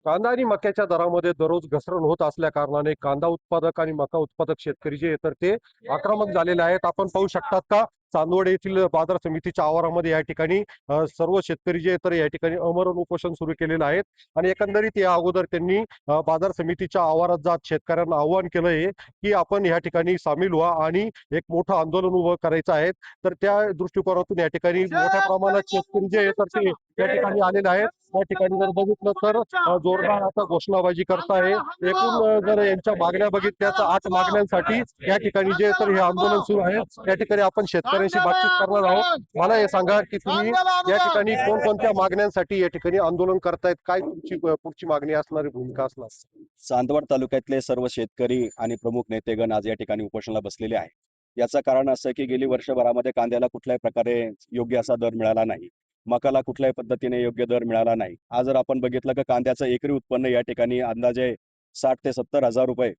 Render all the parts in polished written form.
कांदा आणि मक्याच्या दरामध्ये दररोज घसरण होत असल्या कारणाने कांदा उत्पादक आणि मका उत्पादक शेतकरी जे तर ते आक्रमक झालेले आहेत. आपण पाहू शकतात का चांदवड येथील बाजार समितीच्या आवारामध्ये या ठिकाणी सर्व शेतकरी जे तर या ठिकाणी आमरण उपोषण सुरू केलेलं आहे आणि एकंदरीत या अगोदर त्यांनी बाजार समितीच्या आवारात जात शेतकऱ्यांना आवाहन केलंय की आपण या ठिकाणी सामील व्हा आणि एक मोठं आंदोलन उभं करायचं आहे. तर त्या दृष्टिकोनातून या ठिकाणी मोठ्या प्रमाणात शेतकरी जे आहे तर ते या ठिकाणी आलेले आहेत. या ठिकाणी जर बघितलं तर जोरदार आता घोषणाबाजी करताय. एकूण जर यांच्या मागण्या बघितल्या तर 8 मागण्यांसाठी या ठिकाणी जे तर हे आंदोलन सुरू आहे. त्या ठिकाणी आपण शेतकऱ्यांशी बातचीत करणार आहोत. मला हे सांगा की तुम्ही या ठिकाणी कोणकोणत्या मागण्यांसाठी या ठिकाणी आंदोलन करतायत, काय तुमची पुढची मागणी असणारी भूमिका असणार? चांदवड तालुक्यातले सर्व शेतकरी आणि प्रमुख नेतेगण आज या ठिकाणी उपोषणाला बसलेले आहे. याचं कारण असं की गेली वर्षभरामध्ये कांद्याला कुठल्याही प्रकारे योग्य असा दर मिळाला नाही. मकाला कुठल्याही पद्धतीने योग्य दर मिळाला नाही. आज जर आपण बघितलं की कांद्याचं एकरी उत्पन्न या ठिकाणी अंदाजे 60 ते 70 हजार रुपये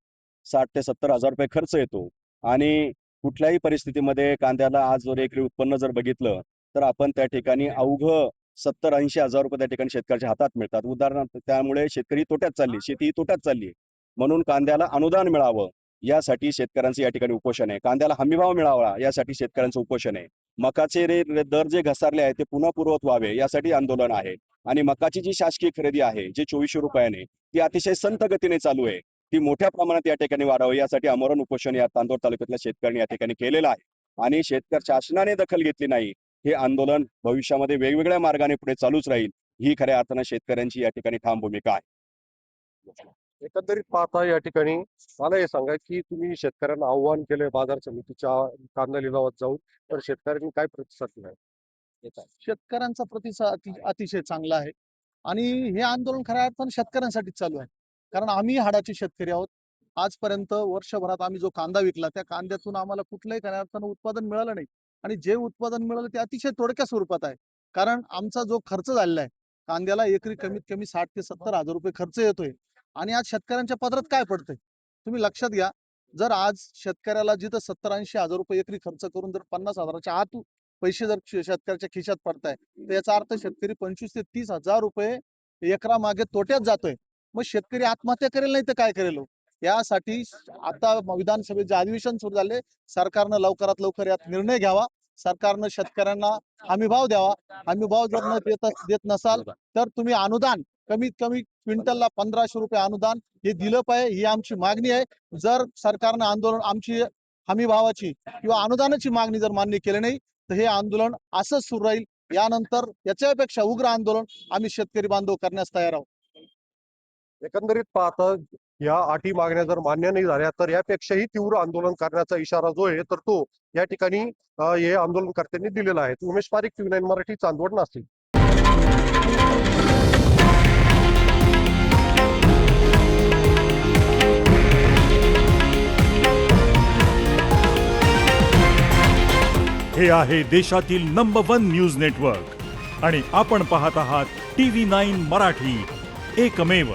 60 ते 70 हजार रुपये खर्च येतो आणि कुठल्याही परिस्थितीमध्ये कांद्याला आज जर एकरी उत्पन्न जर बघितलं तर आपण त्या ठिकाणी अवघं 70-80 हजार रुपये त्या ठिकाणी शेतकऱ्याच्या हातात मिळतात. उदाहरणार्थ त्यामुळे शेतकरी तोट्यात चालली, शेती तोट्यात चालली. म्हणून कांद्याला अनुदान मिळावं यासाठी शेतकऱ्यांचं या ठिकाणी उपोषण आहे. कांद्याला हमीभाव मिळावा यासाठी शेतकऱ्यांचं उपोषण आहे. मकाचे दर जे घसरले आहेत ते पुन्हा पूर्ववत व्हावे यासाठी आंदोलन आहे. आणि मकाची जी शासकीय खरेदी आहे जे 2400 रुपयाने ती अतिशय संथ गतीने चालू आहे. ती मोठ्या प्रमाणात या ठिकाणी वाढावी यासाठी आमरण उपोषण या चांदवड तालुक्यातल्या शेतकऱ्यांनी या ठिकाणी केलेलं आहे. आणि शासनाने दखल घेतली नाही. हे आंदोलन भविष्यामध्ये वेगवेगळ्या मार्गाने पुढे चालूच राहील. ही खऱ्या अर्थानं शेतकऱ्यांची या ठिकाणी ठाम भूमिका आहे. एकंदरीत पाहता या ठिकाणी मला हे सांगा की तुम्ही शेतकऱ्यांना आव्हान केलंय बाजार समितीच्या कांदा लिलावात जाऊन, तर शेतकऱ्यांनी काय प्रतिसाद दिलाय? शेतकऱ्यांचा प्रतिसाद अतिशय चांगला आहे आणि हे आंदोलन खऱ्या अर्थाने शेतकऱ्यांसाठीच चालू आहे. कारण आम्ही हाडाचे शेतकरी आहोत. आजपर्यंत वर्षभरात आम्ही जो कांदा विकला त्या कांद्यातून आम्हाला कुठल्याही खऱ्या अर्थानं उत्पादन मिळालं नाही आणि जे उत्पादन मिळालं ते अतिशय थोडक्या स्वरूपात आहे. कारण आमचा जो खर्च झालेला आहे कांद्याला एकरी कमीत कमी 60 ते 70 हजार रुपये खर्च येतोय आणि आज शेतकऱ्यांच्या पदरात काय पडतंय तुम्ही लक्षात घ्या. जर आज शेतकऱ्याला जिथं 70-80 हजार रुपये एकरी खर्च करून जर 50 हजाराच्या आत पैसे जर शेतकऱ्याच्या खिशात पडताय तर याचा अर्थ शेतकरी 25 ते 30 हजार रुपये एकरा मागे तोट्यात जातोय. मग शेतकरी आत्महत्या करेल नाही तर काय करेल हो? यासाठी आता विधानसभेचे अधिवेशन सुरू झाले. सरकारनं लवकरात लवकर यात निर्णय घ्यावा. सरकारनं शेतकऱ्यांना हमीभाव द्यावा. हमीभाव जर देत नसाल तर तुम्ही अनुदान कमीत कमी क्विंटलला 1500 रुपये अनुदान हे दिलं पाहिजे, ही आमची मागणी आहे. जर सरकारनं आंदोलन आमची हमीभावाची किंवा अनुदानाची मागणी जर मान्य केली नाही तर हे आंदोलन असंच सुरू राहील. यानंतर याच्यापेक्षा उग्र आंदोलन आम्ही शेतकरी बांधव करण्यास तयार आहोत. एकंदरीत पाहता या 8 मागण्या जर मान्य नाही झाल्या तर यापेक्षाही तीव्र आंदोलन करण्याचा इशारा जो आहे तर तो या ठिकाणी हे आंदोलनकर्त्यांनी दिलेला आहे. उमेश पारिक, TV9 मराठी, चांदवड, नाशिक. हे आहे देशातील नंबर 1 न्यूज नेटवर्क आणि आपण पाहत आहात TV9 मराठी, एकमेव.